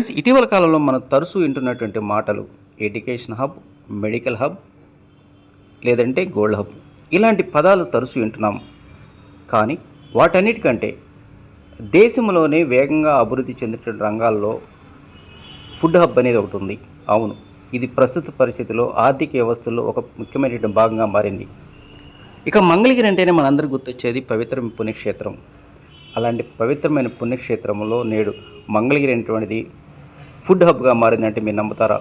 Friends, ఇటీవల కాలంలో మనం తరచూ వింటున్నటువంటి మాటలు ఎడ్యుకేషన్ హబ్, మెడికల్ హబ్, లేదంటే గోల్డ్ హబ్. ఇలాంటి పదాలు తరచూ వింటున్నాం. కానీ వాటన్నిటికంటే దేశంలోనే వేగంగా అభివృద్ధి చెందుతున్న రంగాల్లో ఫుడ్ హబ్ అనేది ఒకటి ఉంది. అవును, ఇది ప్రస్తుత పరిస్థితిలో ఆర్థిక వ్యవస్థలో ఒక ముఖ్యమైనటువంటి భాగంగా మారింది. ఇక మంగళగిరి అంటేనే మనందరికీ గుర్తొచ్చేది పవిత్రమైన పుణ్యక్షేత్రం. అలాంటి పవిత్రమైన పుణ్యక్షేత్రంలో నేడు మంగళగిరి అనేటువంటిది ఫుడ్ హబ్గా మారిందంటే మీరు నమ్ముతారా?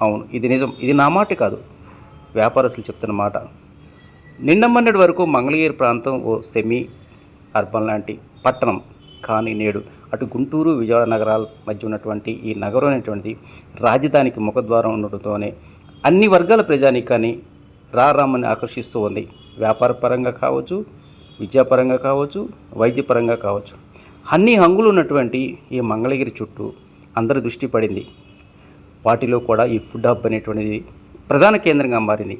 అవును, ఇది నిజం. ఇది నా మాట కాదు, వ్యాపారస్తులు చెప్తున్న మాట. నిన్న మొన్నటి వరకు మంగళగిరి ప్రాంతం ఓ సెమీ అర్బన్ లాంటి పట్టణం. కానీ నేడు అటు గుంటూరు, విజయవాడ నగరాల మధ్య ఉన్నటువంటి ఈ నగరం అనేటువంటిది రాజధానికి ముఖద్వారం ఉండటంతోనే అన్ని వర్గాల ప్రజానీకాన్ని రారామని ఆకర్షిస్తూ ఉంది. వ్యాపార పరంగా కావచ్చు, విద్యాపరంగా కావచ్చు, వైద్యపరంగా కావచ్చు, అన్ని హంగులు ఉన్నటువంటి ఈ మంగళగిరి చుట్టూ అందరి దృష్టి పడింది. వాటిలో కూడా ఈ ఫుడ్ హబ్ అనేటువంటిది ప్రధాన కేంద్రంగా మారింది.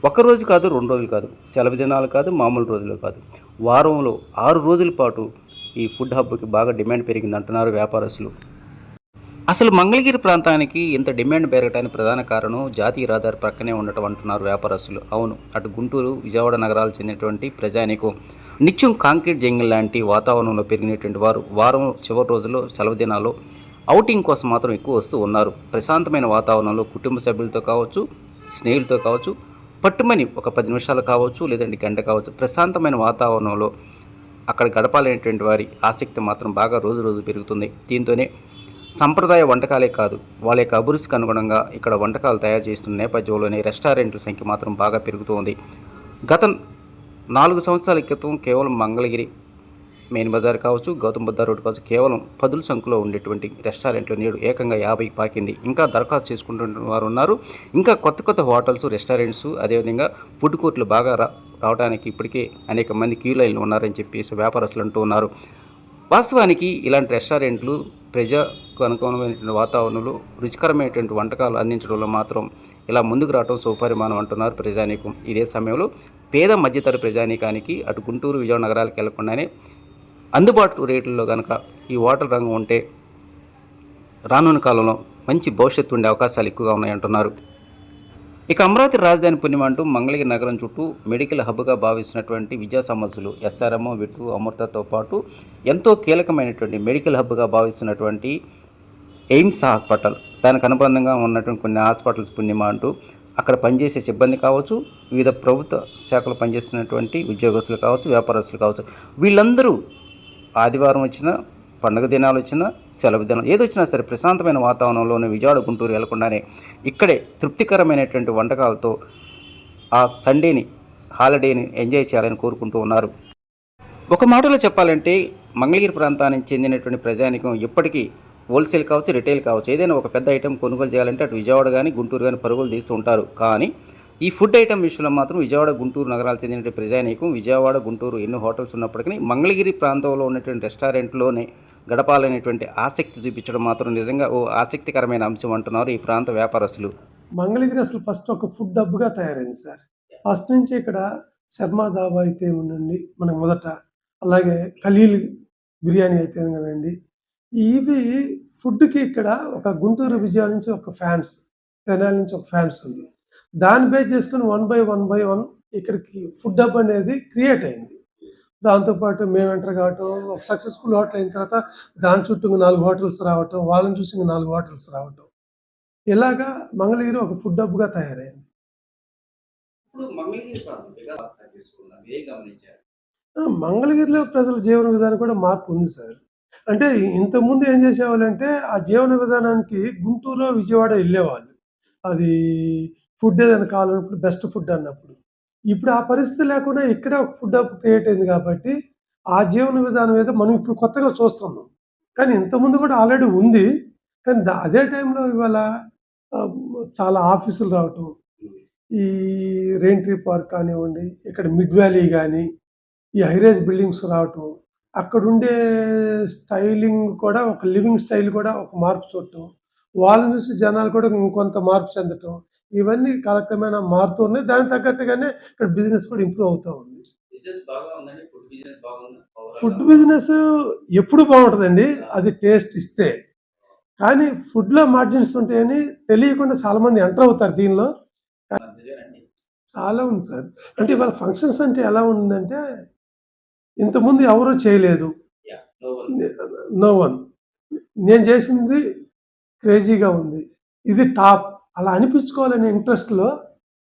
ఒక్కరోజు కాదు, 2 రోజులు కాదు, సెలవు దినాలు కాదు, మామూలు రోజులు కాదు, వారంలో 6 రోజుల పాటు ఈ ఫుడ్ హబ్కి బాగా డిమాండ్ పెరిగింది అంటున్నారు వ్యాపారస్తులు. అసలు మంగళగిరి ప్రాంతానికి ఇంత డిమాండ్ పెరగడానికి ప్రధాన కారణం జాతీయ రహదారి ప్రక్కనే ఉండటం అంటున్నారు వ్యాపారస్తులు. అవును, అటు గుంటూరు, విజయవాడ నగరాలు చెందినటువంటి ప్రజానీకం నిత్యం కాంక్రీట్ జంగిల్ లాంటి వాతావరణంలో పెరిగినటువంటి వారు వారం చివరి రోజుల్లో సెలవు దినాల్లో ఔటింగ్ కోసం మాత్రం ఎక్కువ వస్తూ ఉన్నారు. ప్రశాంతమైన వాతావరణంలో కుటుంబ సభ్యులతో కావచ్చు, స్నేహితులతో కావచ్చు, పట్టుమని ఒక 10 నిమిషాలు కావచ్చు, లేదంటే గంట కావచ్చు, ప్రశాంతమైన వాతావరణంలో అక్కడ గడపాలనేటువంటి వారి ఆసక్తి మాత్రం బాగా రోజు రోజు పెరుగుతుంది. దీంతోనే సంప్రదాయ వంటకాలే కాదు, వాళ్ళ యొక్క అభిరుచికి అనుగుణంగా ఇక్కడ వంటకాలు తయారు చేస్తున్న నేపథ్యంలోనే రెస్టారెంట్ల సంఖ్య మాత్రం బాగా పెరుగుతూ ఉంది. గత 4 సంవత్సరాల క్రితం కేవలం మంగళగిరి మెయిన్ బజార్ కావచ్చు, గౌతమ్ బుద్ధ రోడ్ కావచ్చు, కేవలం 10ల సంఖ్యలో ఉండేటువంటి రెస్టారెంట్లు నేడు ఏకంగా 50 పాకింది. ఇంకా దరఖాస్తు చేసుకుంటున్న వారు ఉన్నారు. ఇంకా కొత్త కొత్త హోటల్స్, రెస్టారెంట్స్, అదేవిధంగా ఫుడ్ కోర్టులు బాగా రావడానికి ఇప్పటికే అనేక మంది క్యూ లైన్లు ఉన్నారని చెప్పేసి వ్యాపారస్తులు అంటూ ఉన్నారు. వాస్తవానికి ఇలాంటి రెస్టారెంట్లు ప్రజలకు అనుకూలమైనటువంటి వాతావరణంలో రుచికరమైనటువంటి వంటకాలు అందించడంలో మాత్రం ఇలా ముందుకు రావడం సౌపరిమానం అంటున్నారు ప్రజానీకం. ఇదే సమయంలో పేద మధ్యతర ప్రజానీకానికి అటు గుంటూరు, విజయవాడ నగరాలకు వెళ్లకుండానే అందుబాటు రేట్లలో కనుక ఈ హోటల్ రంగం ఉంటే రానున్న కాలంలో మంచి భవిష్యత్తు ఉండే అవకాశాలు ఎక్కువగా ఉన్నాయంటున్నారు. ఇక అమరావతి రాజధాని పుణ్యం అంటూ మంగళగిరి నగరం చుట్టూ మెడికల్ హబ్గా భావిస్తున్నటువంటి విద్యా సంస్థలు ఎస్ఆర్ఎం, విట్టు, అమృతతో పాటు ఎంతో కీలకమైనటువంటి మెడికల్ హబ్గా భావిస్తున్నటువంటి ఎయిమ్స్ హాస్పిటల్, దానికి అనుబంధంగా ఉన్నటువంటి కొన్ని హాస్పిటల్స్ పుణ్యమా అంటూ అక్కడ పనిచేసే సిబ్బంది కావచ్చు, వివిధ ప్రభుత్వ శాఖలు పనిచేస్తున్నటువంటి ఉద్యోగస్తులు కావచ్చు, వ్యాపారస్తులు కావచ్చు, వీళ్ళందరూ ఆదివారం వచ్చినా, పండుగ దినాలు వచ్చినా, సెలవు దినాలు ఏది వచ్చినా సరే ప్రశాంతమైన వాతావరణంలోనే విజయవాడ, గుంటూరు వెళ్లకుండానే ఇక్కడే తృప్తికరమైనటువంటి వంటకాలతో ఆ సండేని, హాలిడేని ఎంజాయ్ చేయాలని కోరుకుంటూ ఉన్నారు. ఒక మాటలో చెప్పాలంటే మంగళగిరి ప్రాంతానికి చెందినటువంటి ప్రజానికం ఇప్పటికీ హోల్సేల్ కావచ్చు, రిటైల్ కావచ్చు, ఏదైనా ఒక పెద్ద ఐటెం కొనుగోలు చేయాలంటే అటు విజయవాడ కానీ, గుంటూరు కానీ పరుగులు తీస్తూ ఉంటారు. కానీ ఈ ఫుడ్ ఐటెం విషయంలో మాత్రం విజయవాడ, గుంటూరు నగరాలు చెందినటువంటి ప్రజానీకం విజయవాడ, గుంటూరు ఎన్ని హోటల్స్ ఉన్నప్పటికీ మంగళగిరి ప్రాంతంలో ఉన్నటువంటి రెస్టారెంట్లోనే గడపాలనేటువంటి ఆసక్తి చూపించడం మాత్రం నిజంగా ఓ ఆసక్తికరమైన అంశం అంటున్నారు ఈ ప్రాంత వ్యాపారస్తులు. మంగళగిరి అసలు ఫస్ట్ ఒక ఫుడ్ హబ్గా తయారైంది సార్. ఫస్ట్ నుంచి ఇక్కడ శర్మా దాబా అయితే ఉండండి మనకు మొదట, అలాగే ఖలీల్ బిర్యానీ అయితే కదండి. ఇవి ఫుడ్కి ఇక్కడ ఒక గుంటూరు, విజయవాడ నుంచి ఒక ఫ్యాన్స్, తెనాలి నుంచి ఒక ఫ్యాన్స్ ఉంది. దాన్ని బేస్ చేసుకుని 1/1 ఇక్కడికి ఫుడ్ హబ్ అనేది క్రియేట్ అయింది. దాంతోపాటు మేము ఎంటర్ కావటం, ఒక సక్సెస్ఫుల్ హోటల్ అయిన తర్వాత దాని చుట్టూ 4 హోటల్స్ రావటం, వాళ్ళని చూసి 4 హోటల్స్ రావటం, ఇలాగా మంగళగిరి ఒక ఫుడ్ హబ్గా తయారైంది. మంగళగిరిలో ప్రజల జీవన విధానం కూడా మార్పు ఉంది సార్. అంటే ఇంతకుముందు ఏం చేసేవాళ్ళంటే ఆ జీవన విధానానికి గుంటూరు, విజయవాడ వెళ్ళేవాళ్ళు. అది ఫుడ్ ఏదైనా కావాలన్నప్పుడు బెస్ట్ ఫుడ్ అన్నప్పుడు. ఇప్పుడు ఆ పరిస్థితి లేకుండా ఇక్కడే ఒక ఫుడ్ హబ్ క్రియేట్ అయింది కాబట్టి ఆ జీవన విధానం ఏదో మనం ఇప్పుడు కొత్తగా చూస్తున్నాం. కానీ ఇంతకుముందు కూడా ఆల్రెడీ ఉంది. కానీ అదే టైంలో ఇవాళ ఆహ్, చాలా ఆఫీసులు రావటం, ఈ రెయిన్‌ట్రీ పార్క్ కానివ్వండి, ఇక్కడ మిడ్ వ్యాలీ గాని, ఈ హైరైజ్ బిల్డింగ్స్ రావటం, అక్కడుండే స్టైలింగ్ కూడా ఒక లివింగ్ స్టైల్ కూడా ఒక మార్పు చూడటం, వాళ్ళని చూసి జనాలు కూడా ఇంకొంత మార్పు చెందటం, ఇవన్నీ కాలక్రమేణా మారుతూ ఉన్నాయి. దానికి తగ్గట్టుగానే ఇక్కడ బిజినెస్ కూడా ఇంప్రూవ్ అవుతా ఉంది. ఫుడ్ బిజినెస్ ఎప్పుడు బావుంటదండి. అది టేస్ట్ ఇస్తే. కానీ ఫుడ్‌లో మార్జిన్స్ ఉంటాయని తెలియకుండా చాలామంది ఎంటర్ అవుతారు దీనిలో. చాలా ఉంది సార్. అంటే ఇవాళ ఫంక్షన్స్ అంటే ఎలా ఉందంటే, ఇంతకుముందు ఎవరు చేయలేదు. నే నో వన్. నేను చేసింది క్రేజీగా ఉంది. ఇది టాప్ అలా అనిపించుకోవాలనే ఇంట్రెస్ట్‌లో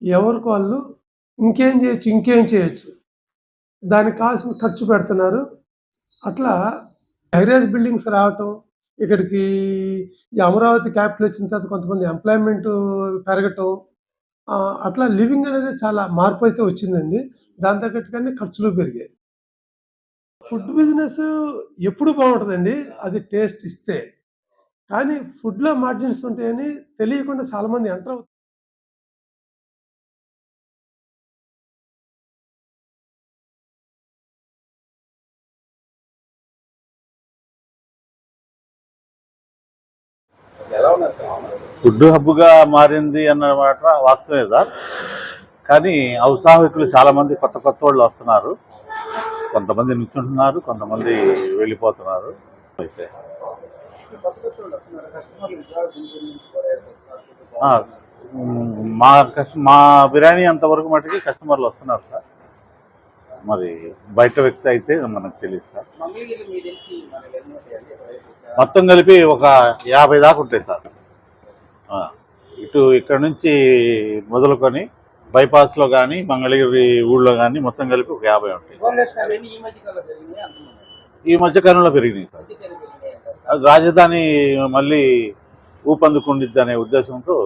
ఎవరికి వాళ్ళు ఇంకేం చేయొచ్చు, ఇంకేం చేయొచ్చు. దానికి కావాల్సిన ఖర్చు పెడుతున్నారు. అట్లా హైరైజ్ బిల్డింగ్స్ రావటం, ఇక్కడికి ఈ అమరావతి క్యాపిటల్ వచ్చిన తర్వాత కొంతమంది ఎంప్లాయ్‌మెంటు పెరగటం. అట్లా లివింగ్ అనేది చాలా మార్పయితే వచ్చిందండి. దాని తగ్గట్టుగానే ఖర్చులు పెరిగాయి. ఫుడ్ బిజినెస్ ఎప్పుడు బావుంటదండి. అది టేస్ట్ ఇస్తే. కానీ ఫుడ్‌లో మార్జిన్స్ ఉంటాయని తెలియకుండా చాలామంది ఎంటర్ అవుతారు. ఫుడ్ హబ్గా మారింది అన్నమాట వాస్తవమే సార్. కానీ ఔత్సాహికులు చాలా మంది కొత్త కొత్త వాళ్ళు వస్తున్నారు. కొంతమంది నిల్చుంటున్నారు, కొంతమంది వెళ్ళిపోతున్నారు. అయితే ఆ, మా బిర్యానీ అంతవరకు మటుకి కస్టమర్లు వస్తున్నారు సార్. మరి బయట వ్యక్తి అయితే మనకు తెలియదు సార్. మొత్తం కలిపి ఒక 50 దాకా ఉంటాయి సార్. ఆ, ఇక్కడ నుంచి మొదలుకొని బైపాస్లో కానీ మంగళగిరి ఊళ్ళో కానీ మొత్తం కలిపి ఒక 50 ఉంటాయి. ఈ మధ్య కాలంలో పెరిగినాయి సార్. అది రాజధాని మళ్ళీ ఊపందుకుండిద్ది అనే ఉద్దేశంతో